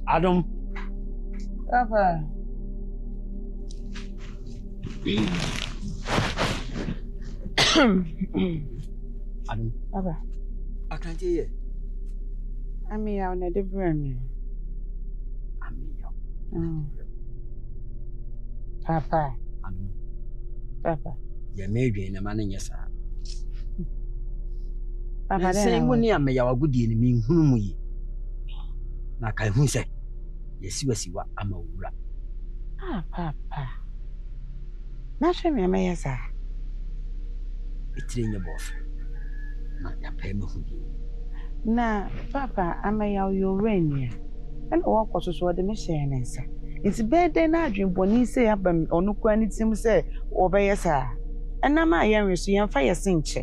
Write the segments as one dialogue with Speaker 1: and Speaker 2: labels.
Speaker 1: Adam.
Speaker 2: Papa.
Speaker 1: Adam.
Speaker 2: Papa.
Speaker 1: I can't hear you.
Speaker 2: I mean, I'll never bring me. Papa.
Speaker 1: Adam.
Speaker 2: Papa.
Speaker 1: You may be in a man in your son.
Speaker 2: Papa,
Speaker 1: saying when you are my good in me, whom we. Like I who say, yes, you see what I'm a wura.
Speaker 2: Ah, Papa. Masha me, may I say?
Speaker 1: It's in your boss. Not your payment.
Speaker 2: Na, Papa, I may owe your rain. And walk was what the mission answer. It's better than I dream when he say up or no quantity him say, over yes, sir. And now my young is young fire cinch.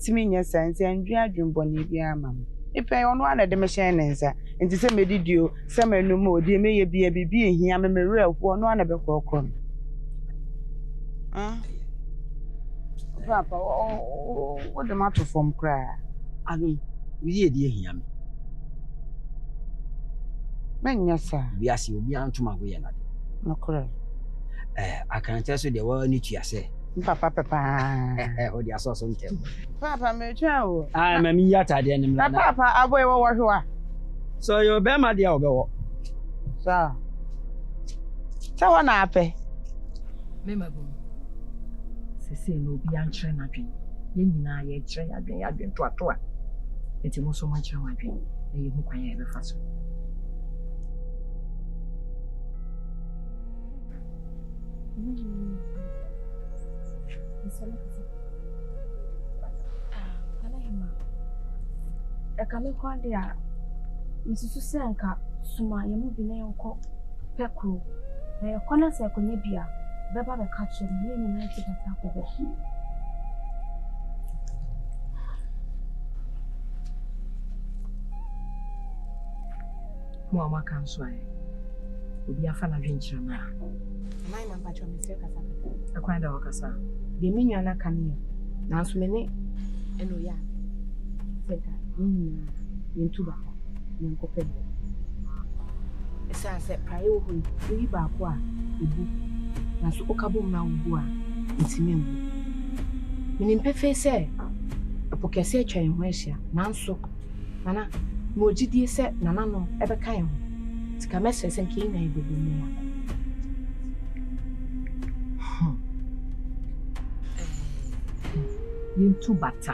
Speaker 2: To me, yes, and dream bonnie, mamma. If I on one of the machine answer, and to say, me did you, some no more, dear may be a baby here, I'm a real one of the welcome. Papa, oh, what the matter from cry?
Speaker 1: I mean, we dear him.
Speaker 2: Men, yes, sir.
Speaker 1: We are seeing beyond to my way.
Speaker 2: No correct.
Speaker 1: I can't tell you the word need to say.
Speaker 2: Papa, Papa.
Speaker 1: Oh, dear, saw some tell.
Speaker 2: Papa, me too.
Speaker 1: I am a yata, then,
Speaker 2: Papa, I will what you are.
Speaker 1: So you're Bama, dear, go.
Speaker 2: Sir. So one happy.
Speaker 3: Memorable. Say no be answering adwin. Yen nyina ye kyerɛ adwin to ato a. Enti mo so mo kyerɛ adwin. Na ye hu kwan ya be fa so.
Speaker 4: Alahima. Ekame kwande a misusu se nka suma ye mu bi na yonko pekro. Na ye kwana se konye bia beba be ka kyerɛ me ni na ti bata ko be.
Speaker 3: Mo ama kan so ai. Obi afa na adwin kyerɛ ma.
Speaker 4: Mai man pa chome se kasa kasa.
Speaker 3: Akwan da wakasa.
Speaker 4: De mi nua na kane. Na so me ne eno ya. Seka ni ntuba. Nko pe. Esa se prae wo hu. Yi ba ko a ebu. Na so okabom na wo a ntimi mbu. Minim pefe se apokese atwa ho ahia. Nanso nana mo gidie se nana no ebe kan ho. Tika message se nke na ebebu ne ya.
Speaker 3: Yintu bata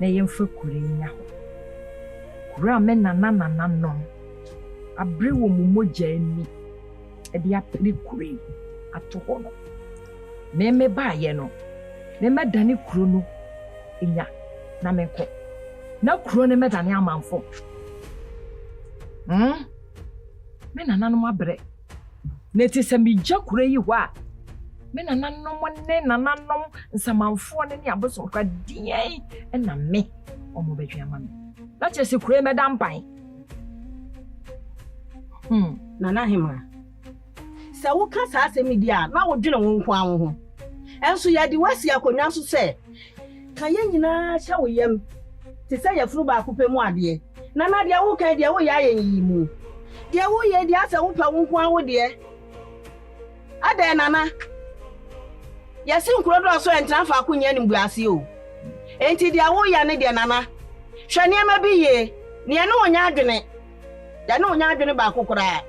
Speaker 3: na yemfa kure nya ho kura me nana no abre wo mogya ani e de apre kure ato ho no me ba ye no me medane kuro no enya na menko na kuro ne medane amanfo me nana no abre na ti se me gya kure yi ho a me nananom ne nananom nsamanfo ne ne aboso kwa diei na me omo betwe ama me na chese kure me dampan
Speaker 5: nana hema se wo ka sa asemi dia na wo dwene wo nko anwo ho enso ya di wasi akonwa so se kan ye nyina hya wo yam te se yafuru ba akopɛ mu ade nana dia wo kan dia wo ya yi mu dia wo ye dia se wo pa wo nko anwo de ade nana yesi nkuro do so entra fa akonya ni mbuase o enti dia wo ya ne de nana hwɛ ne ma bi ye ne ne wonya adwene ya ne wonya adwene ba akokora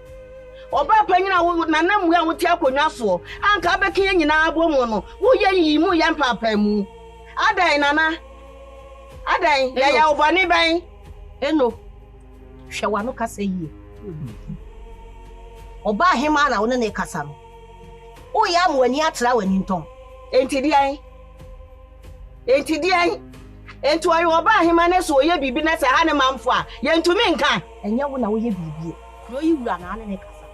Speaker 5: oba panyina wo nana mu ya wo ti akonwa so anka be ke nyina abo mu no wo ye yi mu ya papa mu adai nana adai ya obani ban
Speaker 6: eno hwɛ wa no kasa yi oba hema na wo ne kasa no o ya mu ani atra wani nton enti dian enti ayo oba hema ne so ye bibi na se ha ne manfo a ye ntumi nka enye wo na wo ye bibi kro yi wura na ne kasa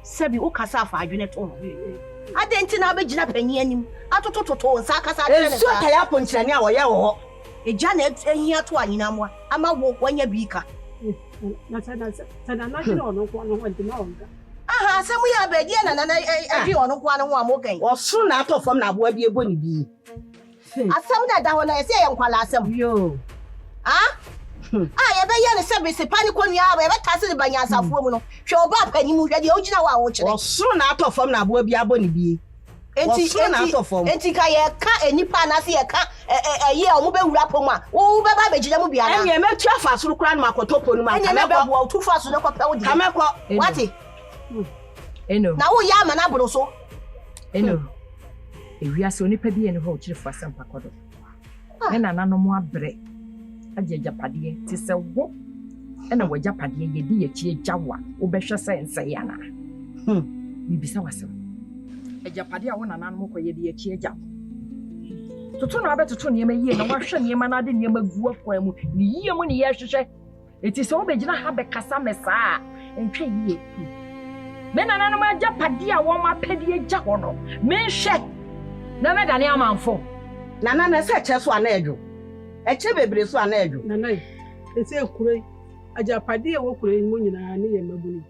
Speaker 6: sebi o kasa afa adwene to ade enti na abegina panyi anim atotototo nsa kasa adwene
Speaker 5: so ta ya ponkyerane a wo ye wo ho
Speaker 6: eja na ehia to anyina mo ama wo wanya biika
Speaker 5: na sada na kino no ko no wanti ma wonga
Speaker 6: aha se mu ya be die na abi ono kwa no ho amogan
Speaker 5: oso na atofam na aboa bi ebo ni bi
Speaker 6: asem na da ho na ese ye nkwala asem
Speaker 5: yo
Speaker 6: ya be ye ne se be se pani kwani aba ya be tase ne banyansafuo mu no hwe oba pani mu hwe de ogina wa wo kire
Speaker 5: osoro na atofam na abo bi abo ne bie
Speaker 6: enti ka ye ka enipa na se ye ka ye o mu be wura poma wo be ba be gina mu bia na
Speaker 5: enye metu afa soro kra na makotopo nu ma
Speaker 6: enye me be bo tu fa so ne ko pe wo di
Speaker 5: kameko
Speaker 6: wati
Speaker 3: eno
Speaker 6: na wo ya ma na boro so
Speaker 3: eno ewiase onipa bi ene ho o kire fo asem pakodo ena nanom abre ajejapade ti se wo ena wajapade ye di ye chi jawa wo be hwe sense ya na bibisa wasem ajapade a wo nanom ko ye di ye chi jawa tutu na abetutu niema yie na wahwe niema na ade niema gu afwan mu ni yie mu ni ye hwehwe eti se wo be gina ha be kasa mesa entwe yie me nanom ajapade a wo ma pede gya ho no me hwe na me dane amanfo
Speaker 5: na se che so ana edwo eche bebre so ana edwo
Speaker 7: nana ese ekure ajapade e wo kure mu nyina ne ye mabuni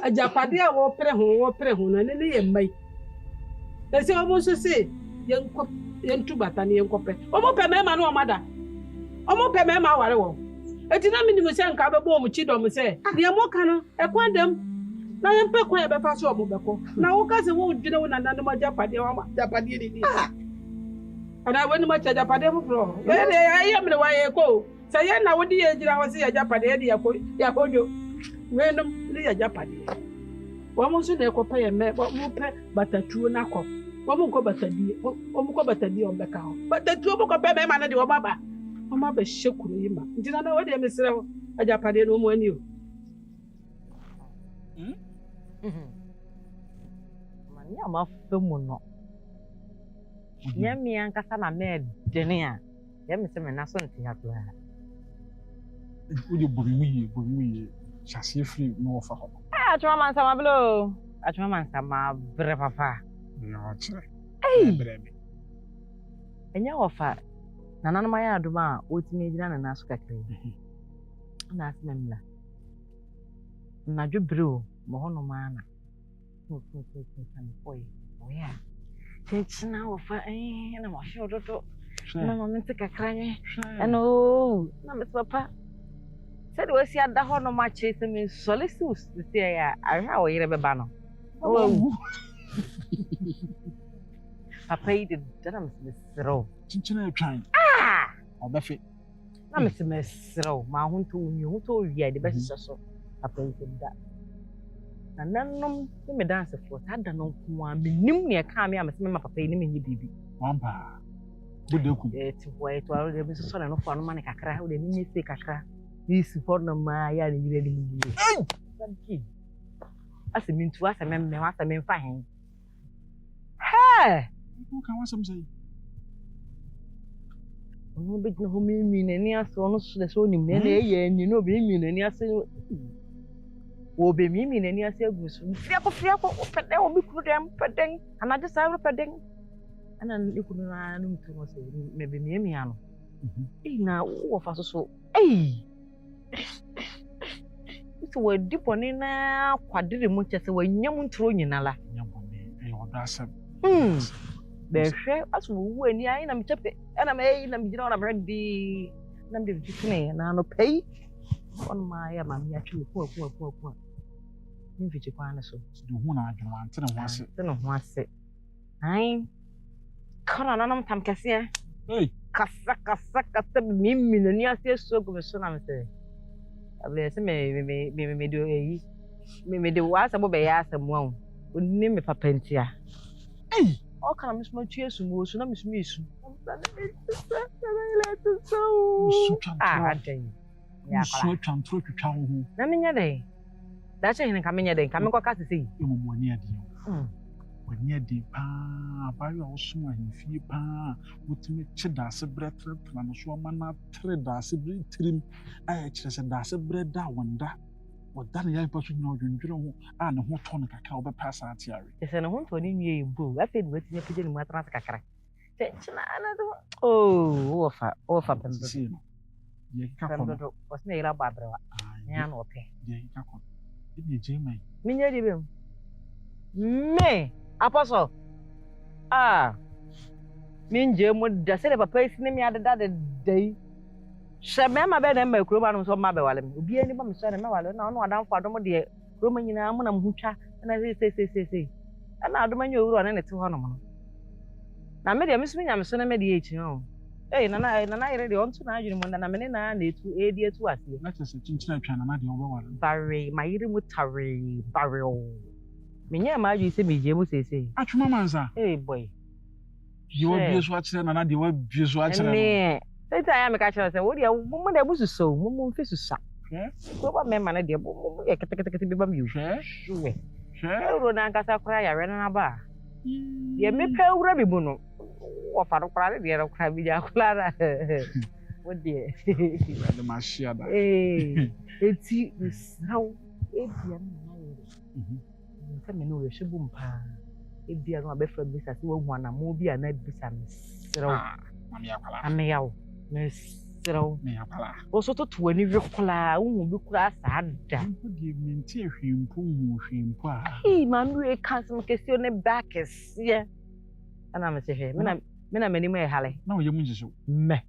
Speaker 7: ajapade a wo pre ho na ne ye mai ese omo so se yentu batani yenkope omo pe mema no omada omo pe mema ware wo eti na minimu se nka be bo omo chidom se de mo kan e kwandem na yempe kwa e be fa so omo beko na wo ka se wo dwene wo nana no ajapade wa ajapade ni ana wani ma cha japade fufuro ye mre wa ye ko sa ye na wodi ye jira wasi ya japade ye ya kojo wenum ni ya japade wa mo so de ko pa ye me mo pe batatuo na ko wa mo ko batadi o mo ko batadi o beka ho batatuo mo ko pe me ma na de o baba o ma ba shekuru yi ma ndina na wodi me sere ajapade no mo ani o
Speaker 2: mani ama femu no nyami ankasa na me dene a yemi se me na so ntia to ha
Speaker 8: Uye buri chassis free no fa ho
Speaker 2: atwa man sama blo atwa man sama bre papa
Speaker 8: no chere brebe
Speaker 2: enya ofa na nanu ma ya aduma otimi ejira na naso kakre na asememla na dwebro mo hono ma na oya china ofa na mo hwe ododo na mo mente kakranye eno na me papa said we see ada hono ma chese me solisus se ya ahwa o yire beba no papa yi de na me sero
Speaker 8: chinchina atwan obefe
Speaker 2: na me sero ma hunto unyu hunto wi de be so papa yi da na nanom me dance for ada no nko a menim ne ka me amese me ma papa yi ne menye bibi
Speaker 8: wamba budeku
Speaker 2: ti boy to aro de be so na no fo no ma ne kakra o de menye se kakra ni si for no ma ya ne yire de mi sanki ase mintu ase me ase me fa hen he
Speaker 8: ko kan wasam sei
Speaker 2: no be no mi ne ni ase ono so de so nim ne na ye ni no be mi ne ni ase wo be mi ne ni ase agusu fiako pede wo bi kuru dem peden ana je sa peden ana ikunu na no mtu no se me be mi ano na wo fa so so we diponi na kwadire mu chese wanyam ntro nyinala
Speaker 8: nyabone odasem
Speaker 2: be hwe aso wu ani ai na mechepe ana me na mejira na brandi na mde vitune na no pay on ma ya ma mi atwe ku ni viti kwa na so
Speaker 8: de hu na adwuma ante ne ho ase
Speaker 2: ai kana na nam tam kase kasa mimi no ni ase so go so na me se able se me do yi me de wa sa bo be ya asem wa oni me papa ntia o kana me suma tue su mo su na me suma isu
Speaker 8: ya so twantro twitwa ho
Speaker 2: na menya dai da che hin ka menya dai ka me kwa kase sei
Speaker 8: emomoni ade wani ade pa bayo osuma himfie pa mutime che dase bretre na no so ma na tre dase bretrim ay kire se dase breda wonda odan ya pa so nyina odwendwere ho a ne ho to no kaka obepasa atiare
Speaker 2: ese ne ho to ni nwie bu afi ni wetinye pije ni matra kakara che china ana do ofa pembe
Speaker 8: ye ka ko
Speaker 2: wasne ira babrewa nya no ope
Speaker 8: ye ka ko ni jemai
Speaker 2: minye di bem me apostle minje mo da sele papa isi ne mi adada de dai Shabema be na me kuro no so ma be wale me obi ani ba me so na me wale na no adam fa dom de Roma nyina mo na mo hutwa na se na adom anya owuro na ne te ho no mo na me de me so nya me so na me de echi ho na yere de onto na adwene mo na me ne na etu edi etu ase
Speaker 8: na tese chinchina atwa na de obo wale
Speaker 2: bare ma yire mu tare bare o me nya ma adwene se me je mu sese
Speaker 8: atwuma manza
Speaker 2: boy
Speaker 8: you will be so akere na de will be so akere
Speaker 2: ne Senta ya me ka chere se wo de mo de bususo mo mfi susa ko ba me ma na de mo e kete bi ba mi hwe ro na nkasa kura ya re na ba ye me pe wura bi bu no wo fa ro kura de ro kura bi ja kula ra wo de
Speaker 8: de ma shia da
Speaker 2: eti usraw ebia na yere nka me no ye hwebu mpa ebia no abefra bi sa se wo hu ana mo bi ana bi sa mesraw
Speaker 8: mami akwala
Speaker 2: ameyawo mesraw
Speaker 8: me akwala
Speaker 2: o so to to ani wi kula hu bi kula sa da
Speaker 8: ko de minti hwimpo a
Speaker 2: ma mi e kan some question ne back is yeah ana me se he me na mani me hale
Speaker 8: na wo ye mu njiso
Speaker 2: me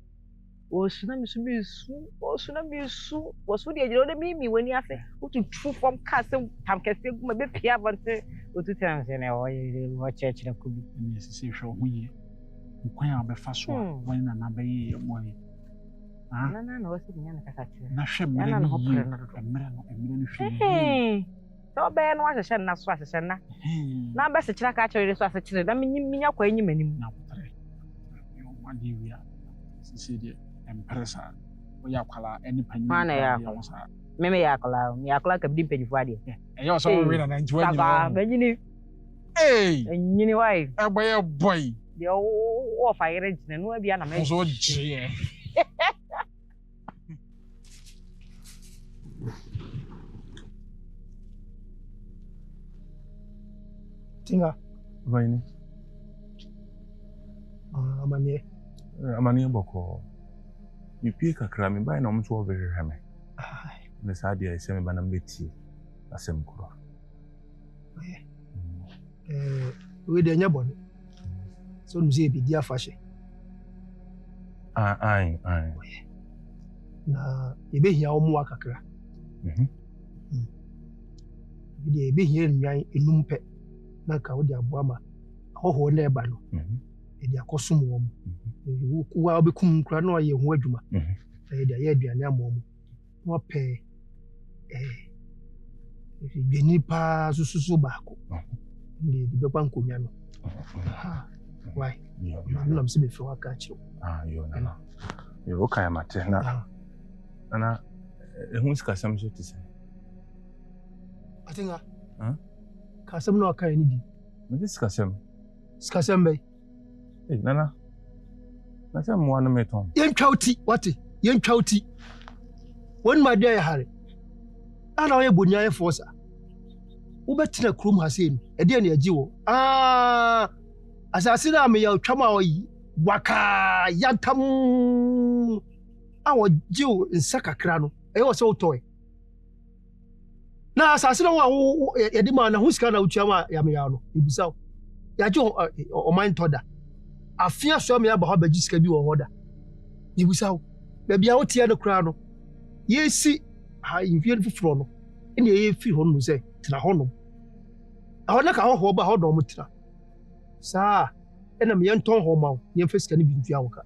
Speaker 2: o suna mi su o su de jiro de mi wani afe o tu true from cast tam kese guma be pia bante o tu tan se ne o church na kubi
Speaker 8: ni se hwe ho ye nkwan a be fa so a wani na be ye mo ye
Speaker 2: na o se nya na kasa chire
Speaker 8: na hwe me na emre no hwe
Speaker 2: so be no ahye na so ahye na be se chira ka chire so ahye chire na minya kwa enyi manim
Speaker 8: na botre yo wadi wi a se de empresa o ya kwala eni panyi
Speaker 2: mana ya meme ya kwala ka bidi pejifo ade
Speaker 8: yo so we na nji wani
Speaker 2: ba benyini nyini wai
Speaker 8: agbaye boy
Speaker 2: de o fa yere jina no bia na me
Speaker 8: so je
Speaker 9: Tinga
Speaker 10: Vaini amani boko mipie kakra me bai na omso obehwehwe me ne sadia ise me bana mbeti asem kuro
Speaker 9: we de nya bone so nu se bi dia fashe
Speaker 10: ai
Speaker 9: na ebe hia omu akakra bi ebe hia nwan enumpe na ka wo de aboama hoho na eba no edi akosum wo mu wa obekum kra na ye ho adwuma edi aye aduane amom wo pe geni pa sususu baako ndi be kwa nkonya no why no mse be fi waka chi
Speaker 10: yo na yo kaya mate na ehun sika sam so tise
Speaker 9: atinga ka sam no aka ni di
Speaker 10: me sika sam
Speaker 9: be
Speaker 10: nana na sam mo anu meton
Speaker 9: yen twauti wati yen twauti won ma dia ya hare ana o ye bonya ye forsa wo betina krom hase no e dia na agi wo asase na me ya twama o yi waka yantam awo jiw nsa kakra no e wo se wo toy na asase na wo ye di ma na husika na utua ya me ya no ibisa ya ji o man toda afia so me ya ba ha ba jisika bi wo hoda ibisa ba bia wo tie no kra no yesi ha invien fufuro no ene ye fi ho no se tena ho no ahona ka ho ba ho do mo tena sa ena me yenton ho ma ye fesika ni bi ntua wo ka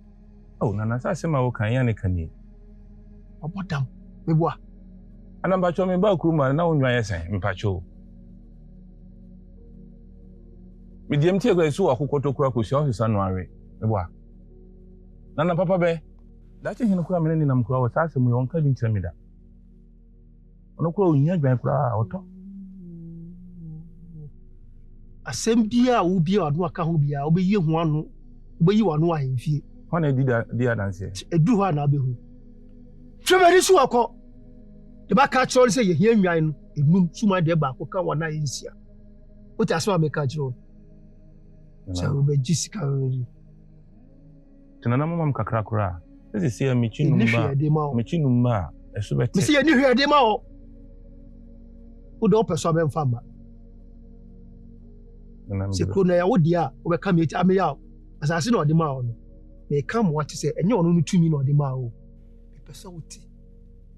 Speaker 10: nana sa se ma wo kan ya ne kani
Speaker 9: abodam meboa
Speaker 10: ana mbacho me ba kuruma na wonwa yesen mpacho mi diem tie kwa su akokoto kura ko si ofisa no are meboa nana papa be dachi hinu kura meneni na mkura wa sasa mu yonka bi nkyerɛ me da ono kura onya dwan kura oto
Speaker 9: asem bia wo bia ado aka ho bia obeyi hu anu obeyi wanu ahemfie
Speaker 10: hona di adanse
Speaker 9: edu ho na behu twemeri su akọ de ba ka choro se ye hia nwan no enum suma de ba akọ ka wana yensia o ta so ameka choro so obeji sika
Speaker 10: tinana mama mkakra kura ese se mechinu mba esubete
Speaker 9: misi ye ni hwede ma o do opeso be mfa ma se krona ya wodi a wo be ka me ti ame ya asase na odi ma o no me ka mo wate se enye ono no tumi na odi ma o pesa wuti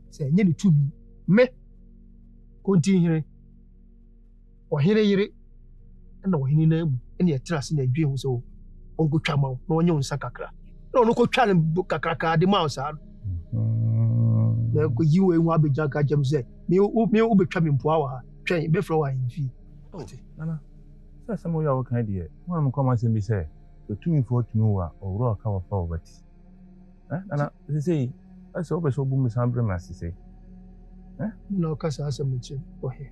Speaker 9: se enye ne tumi me konti hire ohire yire na ohini na amu ene yɛtra se na adwe hu sɛ onko twama wo na onye unsa kakra na ono ko twa ne kakra de ma saa na ko yiwe hu abeja ka jam sɛ me wo betwa me mpoa wa ha twɛn be fro wa himfi
Speaker 10: nana sɛ mo ya wo kan de mo am kɔma sɛ bi sɛ otumi fo otumi wa owro ka wa fa obati nana sɛ asɛ wo bɛsɛ obu musan bre ma sɛ
Speaker 9: na o kasa asɛ mo che ohe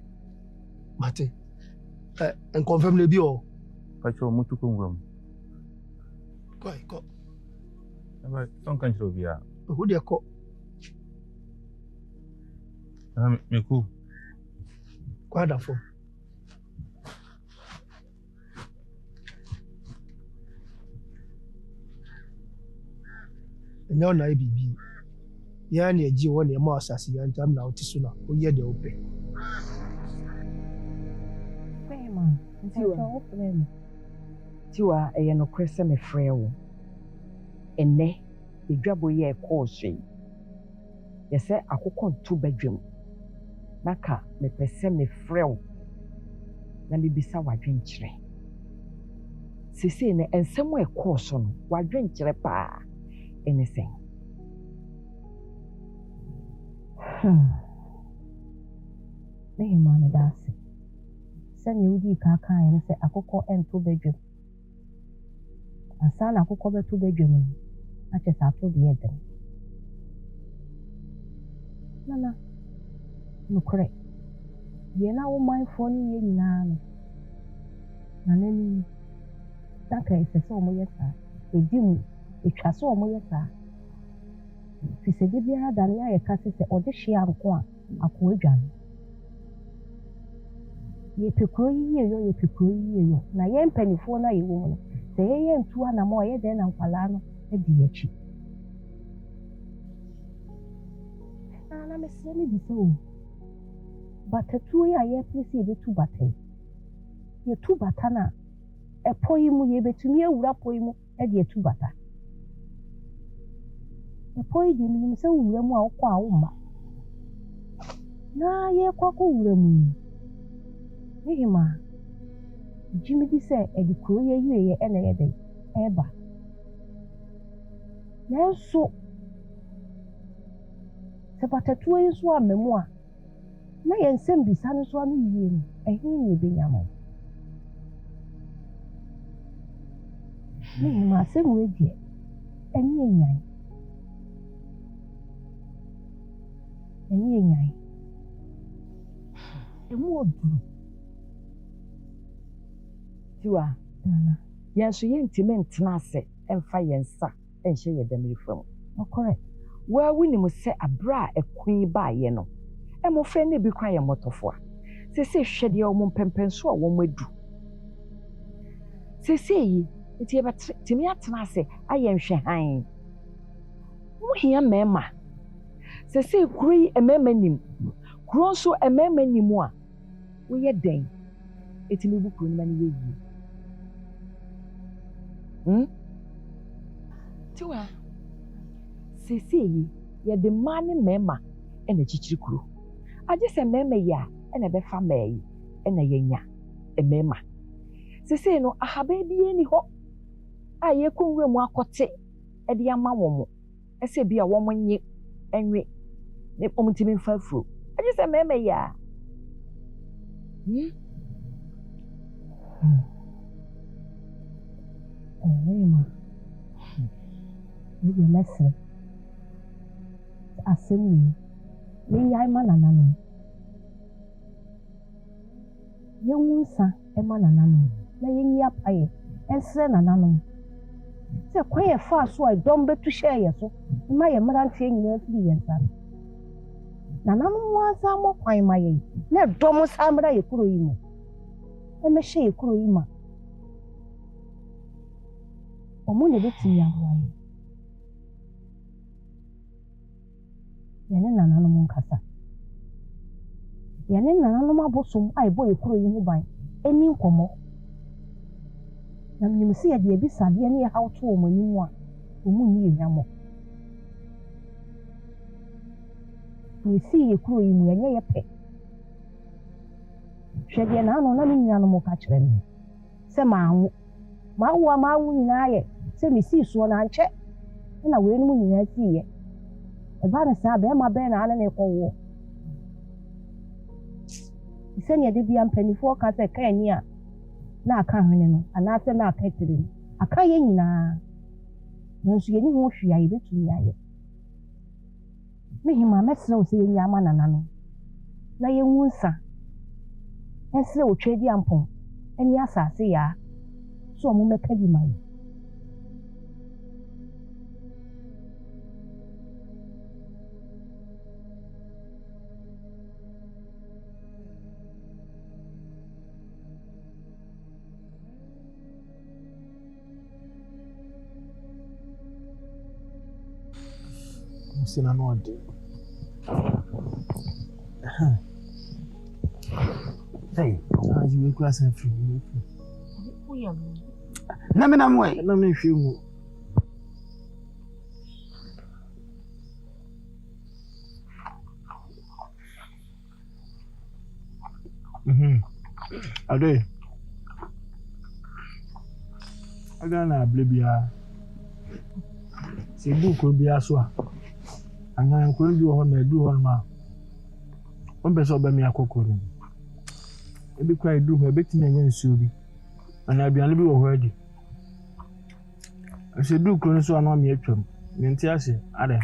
Speaker 9: mate en confirm le bi o
Speaker 10: pa cho mutu ko ngam
Speaker 9: ko
Speaker 10: aba ton kan chiro bia
Speaker 9: o de ko
Speaker 10: meku
Speaker 9: kwada fo enyo na bibi ya na eji wo na ma asase ya ntam na otiso na oye de ope
Speaker 3: Tiwa ɛyɛ no kwese me frɛ wo enne edwabo yɛ kɔɔhwe yɛsɛ akokɔ nto badwam naka me pɛsɛ me frɛ wo na me bisa wadwenkyerɛ sese ne ensɛm ɛkɔɔ so no wadwenkyerɛ paa ene sɛn
Speaker 4: ne ma me daase sɛnea wodi kaka yɛ sɛ akokɔ ɛnto badwam asa na akokɔ bɛto badwam no akyɛ sɛ ato deɛ dɛm nana nokorɛ deɛ na wo manfoɔ no yɛ nyinaa no na n'anim saka ɛsɛ sɛ ɔmoyɛ saa ɛdi mu ɛtwa sɛ ɔmoyɛ saa firi sɛ de biara da ne ayɛ ka sɛ ɔde hye anko a akoa dwa no yɛpɛ kuro yiyeyɔ na yɛn mpanimfoɔ no a yɛwɔ mu no sɛ yɛyɛ ntu anama a ɔyɛ dɛn na nkwalaa no adi akyi na mesrɛ me bisa o batatuo yi a yɛpere sɛ yɛbɛtu bata yi yɛtu bata no a ɛpɔ yi mu yɛbɛtumi awura pɔ yi mu de atu bata ɛpɔ yi deɛ menim sɛ wowura mu a wokɔ a womma na yɛkɔ akɔwura mu yi Nihima, Jimmy said, "A decree you and a day, ever." Now, so Sabata 2 years one memoir. Nay, and send be son is 1 year, and he may be yammer. Nihima, same way, dear, and ye, and more. Tiwa nana yɛnso yɛntimi ntena ase ɛmfa yɛn nsa ɛnhyɛ yɛ dɛm fam ɔkɔrɛ waa wonim sɛ abra a ɛko yi baayɛ no ɛmɔfrɛ no bi kora yɛ mmɔtɔfoa sɛsɛ hwɛ deɛ ɔmo mpɛmpɛnso a wɔn adu sɛsɛ yi nti yɛbɛtumi atena ase ayɛ nhwɛhan wohia mmarima sɛsɛ kuro yi mmarima nim kuro nso mmarima nim a woyɛ dɛn ɛtumi bu kuro no ma no yɛ yie Tiwa, sisi yi yɛde mmaa ne mmarima ɛna kyikyiri kuro. Agye sɛ mmarima yi a ɛna ɛbɛfa mmaa yi ɛna yɛnya mmarima. Sisi no ahaban bi ani hɔ a yɛkɔ nwura mu akɔte ɛde ama wɔn ɛsɛ bi a wɔn nye ɛnwe ne wɔn ntumi mfa afuro. Agye sɛ mmarima yi a Mmarima yɛ mɛsrɛ asɛm yi yɛnyae ma nananom yɛnwu nsa ma nananom na yɛnyi apayɛ ɛnsrɛ nananom sɛ kwan yɛ faa so a dɔm bɛtu hyɛɛ yɛ so ma yɛ mmeranteɛ nyinaa firi yɛn nsa no nananom wansa mmɔ kwan ma yɛn na dɔm nsa mmra yɛ kuro yi mu ɛmɛhyɛ yɛ kuro yi ma ɔmo na ɛbɛtumi ahoa yɛ yɛne nananom nkasa yɛne nananom abosom a ɛbɔ yɛ kuro yi ho ban ɛni nkɔmmɔ na menim sɛ yɛde abisadeɛ ne yɛhaw to wɔn anim a ɔmo nni yɛ nwammɔ
Speaker 11: You see, you crew in your pet. Shed ye na no animal catch them. Say, ma, say, me see so and check. And I will when I see it. A banner sab, my ben, and a war. You send your Debian penny for cats a can ya. Now I can't win, and I said, now I can't. I can't na. No, she any more she I bet me. Me him a mess no see in Yaman and na ye wunsa. And so trade yampon, and yasa say ya. So I'm make heavy money.
Speaker 9: Sina no ade.
Speaker 1: Hey,
Speaker 9: you make us free.
Speaker 1: Na me na moy.
Speaker 9: Na me hwe mu. Ade. Aga na blebia. Se book bi aso a. Anya nkuru bi ho na edu ho ma. On be so be me akokoro. Ebi kwa edu ho ebetimi anya nsuo bi. Ana aduane bi wo ho adi. Ase du kro so ana me atwam. Me nti ase ade.